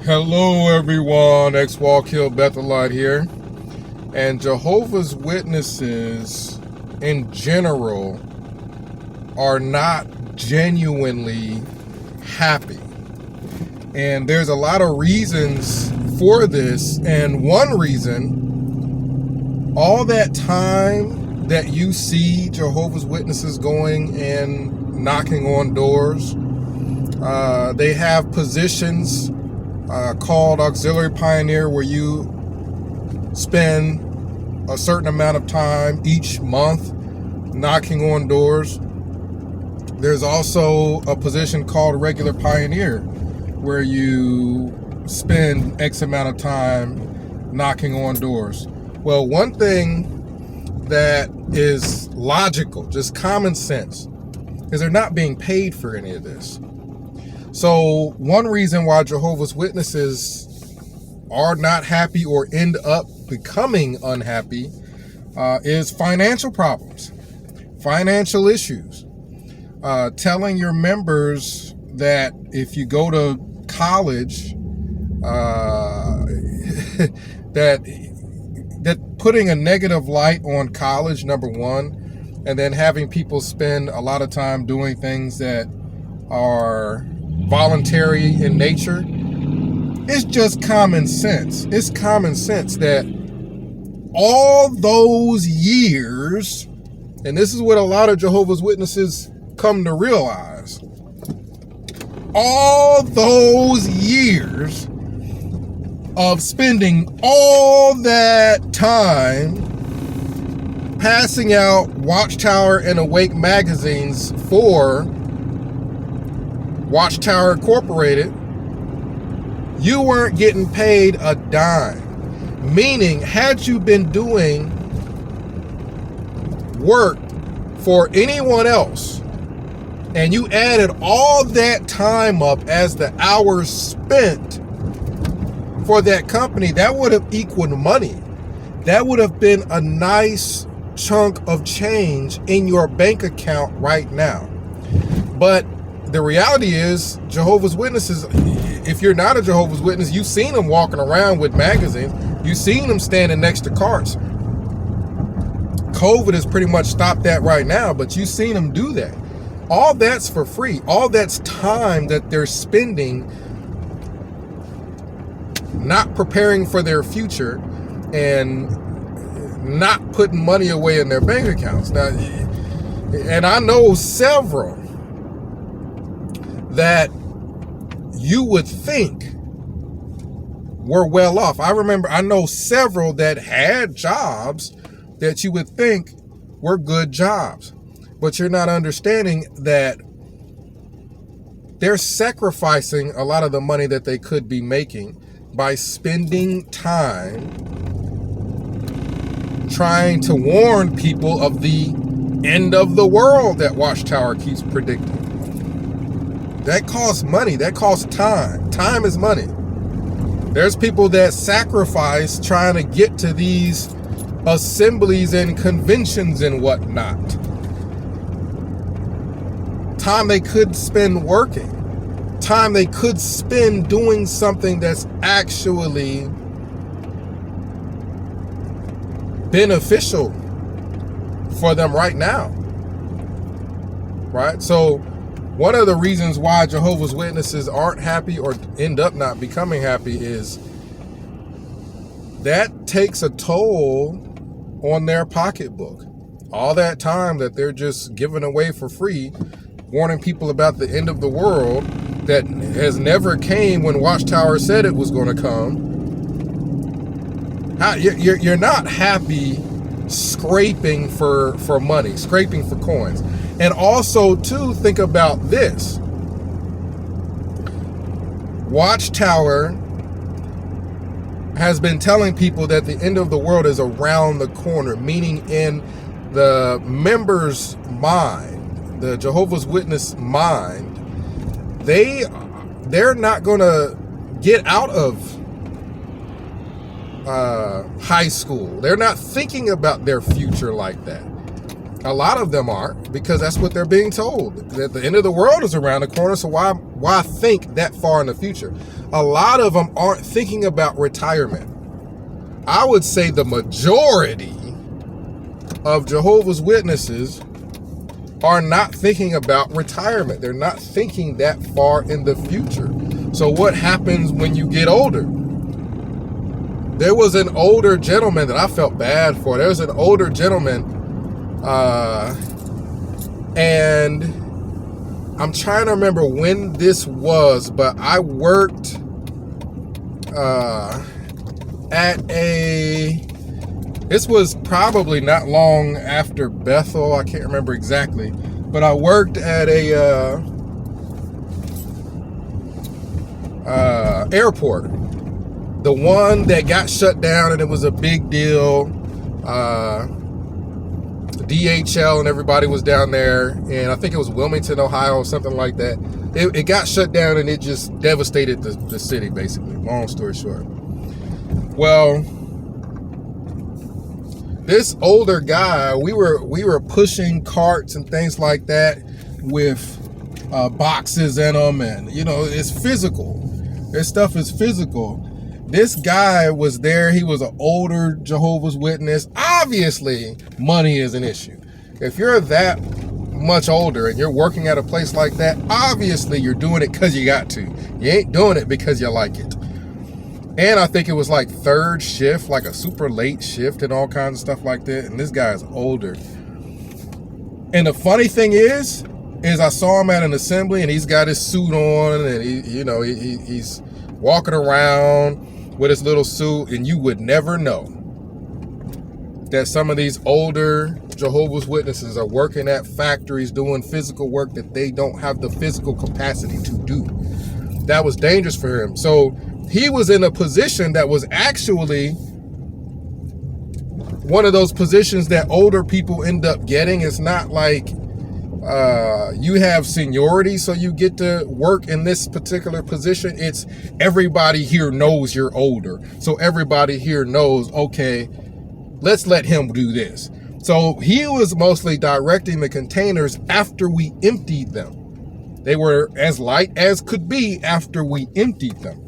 Hello everyone, X-Walk Hill Bethelite here. And Jehovah's Witnesses in general are not genuinely happy. And there's a lot of reasons for this. And one reason, all that time that you see Jehovah's Witnesses going and knocking on doors, they have positions called auxiliary pioneer, where you spend a certain amount of time each month knocking on doors. There's also a position called regular pioneer, where you spend X amount of time knocking on doors. Well, one thing that is logical, just common sense, is they're not being paid for any of this. So one reason why Jehovah's Witnesses are not happy or end up becoming unhappy is financial problems, financial issues. Telling your members that if you go to college, that putting a negative light on college, number one, and then having people spend a lot of time doing things that are voluntary in nature. It's just common sense. It's common sense that all those years, and this is what a lot of Jehovah's Witnesses come to realize, all those years of spending all that time passing out Watchtower and Awake magazines for Watchtower Incorporated, you weren't getting paid a dime. Meaning, had you been doing work for anyone else and you added all that time up as the hours spent for that company, that would have equaled money. That would have been a nice chunk of change in your bank account right now. But the reality is, Jehovah's Witnesses, if you're not a Jehovah's Witness, you've seen them walking around with magazines. You've seen them standing next to carts. COVID has pretty much stopped that right now, but you've seen them do that. All that's for free. All that's time that they're spending not preparing for their future and not putting money away in their bank accounts. Now, and I know several that you would think were well off. I know several that had jobs that you would think were good jobs, but you're not understanding that they're sacrificing a lot of the money that they could be making by spending time trying to warn people of the end of the world that Watchtower keeps predicting. That costs money. That costs time. Time is money. There's people that sacrifice trying to get to these assemblies and conventions and whatnot. Time they could spend working. Time they could spend doing something that's actually beneficial for them right now. Right? So one of the reasons why Jehovah's Witnesses aren't happy or end up not becoming happy is that takes a toll on their pocketbook. All that time that they're just giving away for free, warning people about the end of the world that has never came when Watchtower said it was going to come. You're not happy scraping for money, scraping for coins. And also, too, think about this. Watchtower has been telling people that the end of the world is around the corner, meaning in the members' mind, the Jehovah's Witness mind, they're not going to get out of high school. They're not thinking about their future like that. A lot of them aren't, because that's what they're being told, that the end of the world is around the corner. So why think that far in the future? A lot of them aren't thinking about retirement. I would say the majority of Jehovah's Witnesses are not thinking about retirement. They're not thinking that far in the future. So what happens when you get older? There was an older gentleman that I felt bad for. There was an older gentleman, and I'm trying to remember when this was, but I worked this was probably not long after Bethel. I can't remember exactly, but I worked at a airport, the one that got shut down, and it was a big deal. DHL and everybody was down there, and I think it was Wilmington, Ohio, or something like that. It got shut down, and it just devastated the city, basically. Long story short. Well, this older guy, we were pushing carts and things like that with boxes in them, and it's physical. This stuff is physical. This guy was there. He was an older Jehovah's Witness. Obviously, money is an issue. If you're that much older and you're working at a place like that, obviously you're doing it because you got to. You ain't doing it because you like it. And I think it was like third shift, like a super late shift and all kinds of stuff like that. And this guy is older. And the funny thing is I saw him at an assembly, and he's got his suit on, and he's walking around with his little suit, and you would never know that some of these older Jehovah's Witnesses are working at factories doing physical work that they don't have the physical capacity to do. That was dangerous for him. So he was in a position that was actually one of those positions that older people end up getting. It's not like you have seniority, so you get to work in this particular position. It's everybody here knows you're older. So everybody here knows, okay, let's let him do this. So he was mostly directing the containers after we emptied them. They were as light as could be after we emptied them.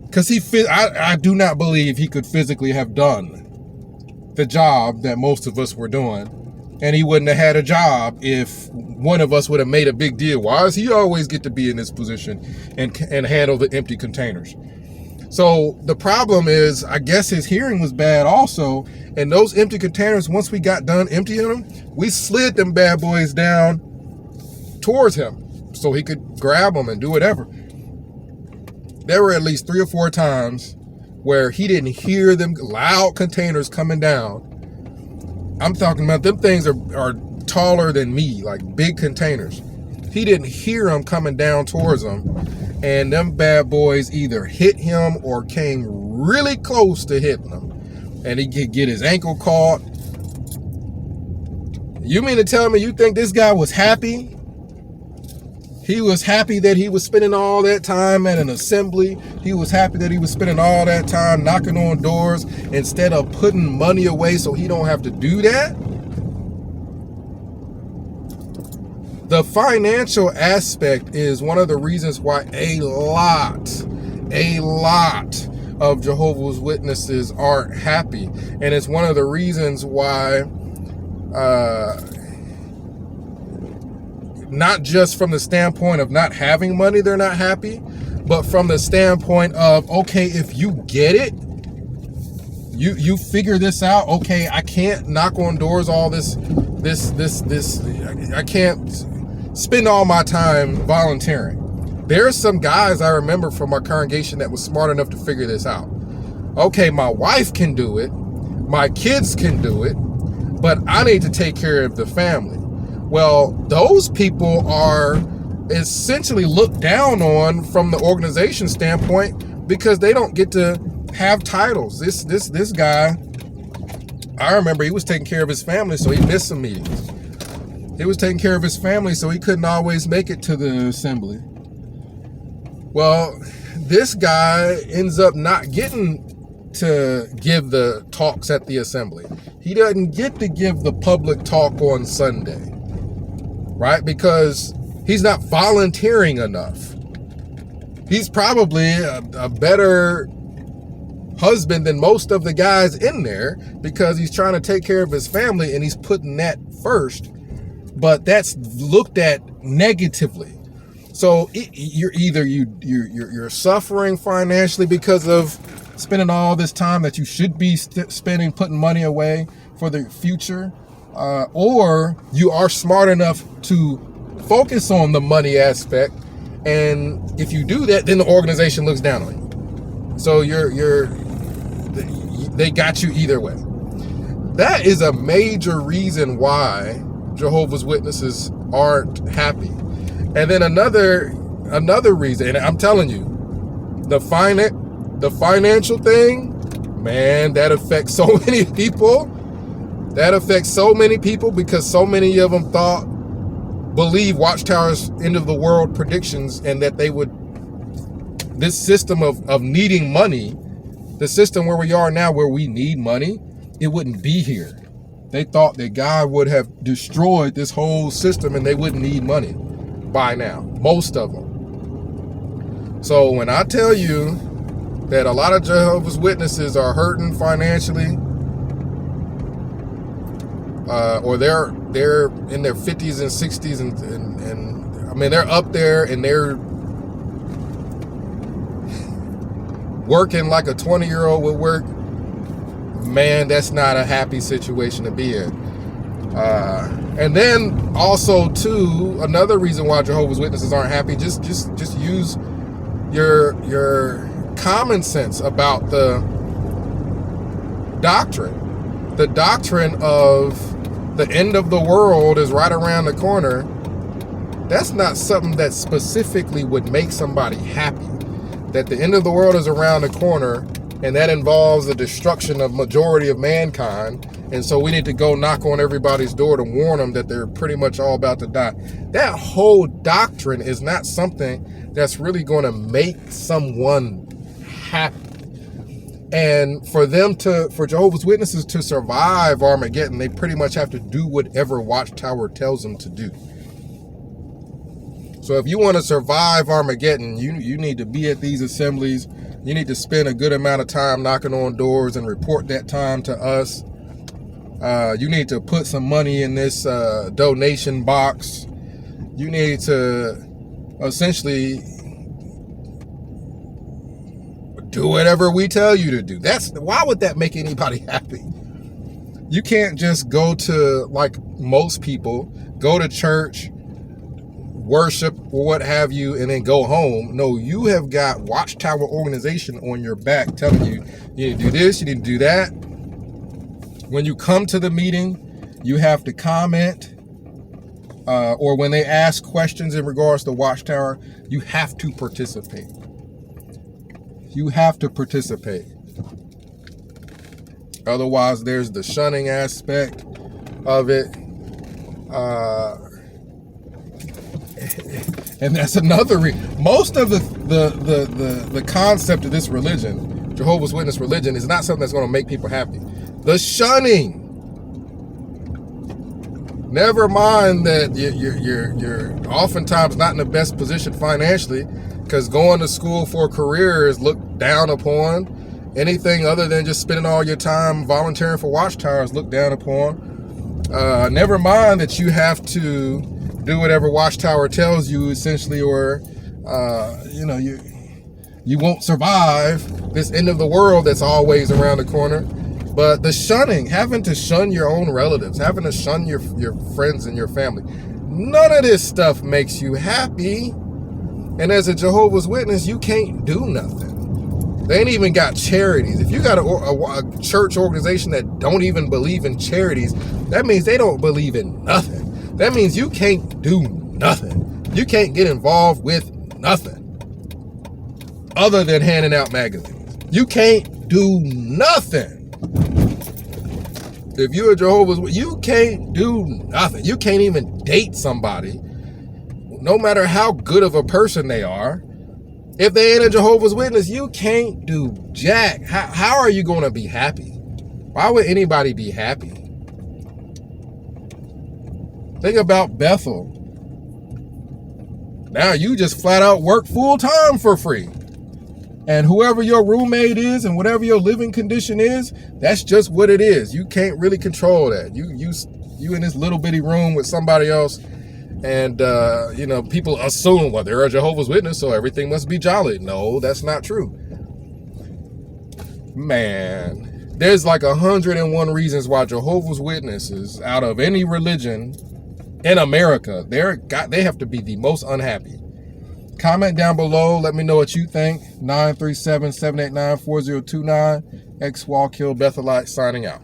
Because I do not believe he could physically have done the job that most of us were doing. And he wouldn't have had a job if one of us would have made a big deal. Why does he always get to be in this position and handle the empty containers? So the problem is, I guess his hearing was bad also. And those empty containers, once we got done emptying them, we slid them bad boys down towards him so he could grab them and do whatever. There were at least 3 or 4 times where he didn't hear them loud containers coming down. I'm talking about them things are taller than me, like big containers. He didn't hear them coming down towards him, and them bad boys either hit him or came really close to hitting him, and he could get his ankle caught. You mean to tell me you think this guy was happy? He was happy that he was spending all that time at an assembly. He was happy that he was spending all that time knocking on doors instead of putting money away so he don't have to do that. The financial aspect is one of the reasons why a lot of Jehovah's Witnesses aren't happy. And it's one of the reasons why not just from the standpoint of not having money, they're not happy, but from the standpoint of, okay, if you get it, you figure this out. Okay, I can't knock on doors all this. I can't spend all my time volunteering. There's some guys I remember from our congregation that was smart enough to figure this out. Okay, my wife can do it, my kids can do it, but I need to take care of the family. Well, those people are essentially looked down on from the organization standpoint because they don't get to have titles. This guy, I remember he was taking care of his family, so he missed some meetings. He was taking care of his family, so he couldn't always make it to the assembly. Well, this guy ends up not getting to give the talks at the assembly. He doesn't get to give the public talk on Sunday, right? Because he's not volunteering enough. He's probably a better husband than most of the guys in there because he's trying to take care of his family and he's putting that first. But that's looked at negatively. So you're suffering financially because of spending all this time that you should be spending, putting money away for the future, or you are smart enough to focus on the money aspect. And if you do that, then the organization looks down on you. So they got you either way. That is a major reason why Jehovah's Witnesses aren't happy. And then another reason, and I'm telling you, the financial thing, man, that affects so many people. That affects so many people because so many of them believe Watchtower's end of the world predictions, and that this system of needing money, the system where we are now where we need money, it wouldn't be here. They thought that God would have destroyed this whole system and they wouldn't need money by now, most of them. So when I tell you that a lot of Jehovah's Witnesses are hurting financially, or they're in their 50s and 60s, and I mean, they're up there and they're working like a 20-year-old would work, man, that's not a happy situation to be in. And then also too, another reason why Jehovah's Witnesses aren't happy, just use your common sense about the doctrine. The doctrine of the end of the world is right around the corner. That's not something that specifically would make somebody happy. That the end of the world is around the corner, and that involves the destruction of majority of mankind. And so we need to go knock on everybody's door to warn them that they're pretty much all about to die. That whole doctrine is not something that's really going to make someone happy. And for Jehovah's Witnesses to survive Armageddon, they pretty much have to do whatever Watchtower tells them to do. So if you want to survive Armageddon, you need to be at these assemblies. You need to spend a good amount of time knocking on doors and report that time to us. You need to put some money in this donation box. You need to essentially do whatever we tell you to do. Why would that make anybody happy? You can't just go to, like most people, go to church, worship or what have you, and then go home. No, you have got Watchtower organization on your back telling you, you need to do this, you need to do that. When you come to the meeting, you have to comment, or when they ask questions in regards to Watchtower, you have to participate. You have to participate. Otherwise, there's the shunning aspect of it. And that's another most of the concept of this religion, Jehovah's Witness religion, is not something that's going to make people happy. The shunning. Never mind that you're oftentimes not in the best position financially, because going to school for a career is looked down upon. Anything other than just spending all your time volunteering for Watchtower is looked down upon. Never mind that you have to do whatever Watchtower tells you, essentially, or you won't survive this end of the world that's always around the corner. But the shunning, having to shun your own relatives, having to shun your friends and your family, none of this stuff makes you happy. And as a Jehovah's Witness, you can't do nothing. They ain't even got charities. If you got a church organization that don't even believe in charities, that means they don't believe in nothing. That means you can't do nothing. You can't get involved with nothing other than handing out magazines. You can't do nothing. If you're a Jehovah's, you can't do nothing. You can't even date somebody, no matter how good of a person they are. If they ain't a Jehovah's Witness, you can't do jack. How are you going to be happy? Why would anybody be happy? Think about Bethel. Now you just flat out work full time for free. And whoever your roommate is and whatever your living condition is, that's just what it is. You can't really control that. You in this little bitty room with somebody else, and you know, people assume, well, they're a Jehovah's Witness, so everything must be jolly. No, that's not true. Man, there's like 101 reasons why Jehovah's Witnesses, out of any religion in America, they have to be the most unhappy. Comment down below. Let me know what you think. 937-789-4029. X Wall Kill Bethelite signing out.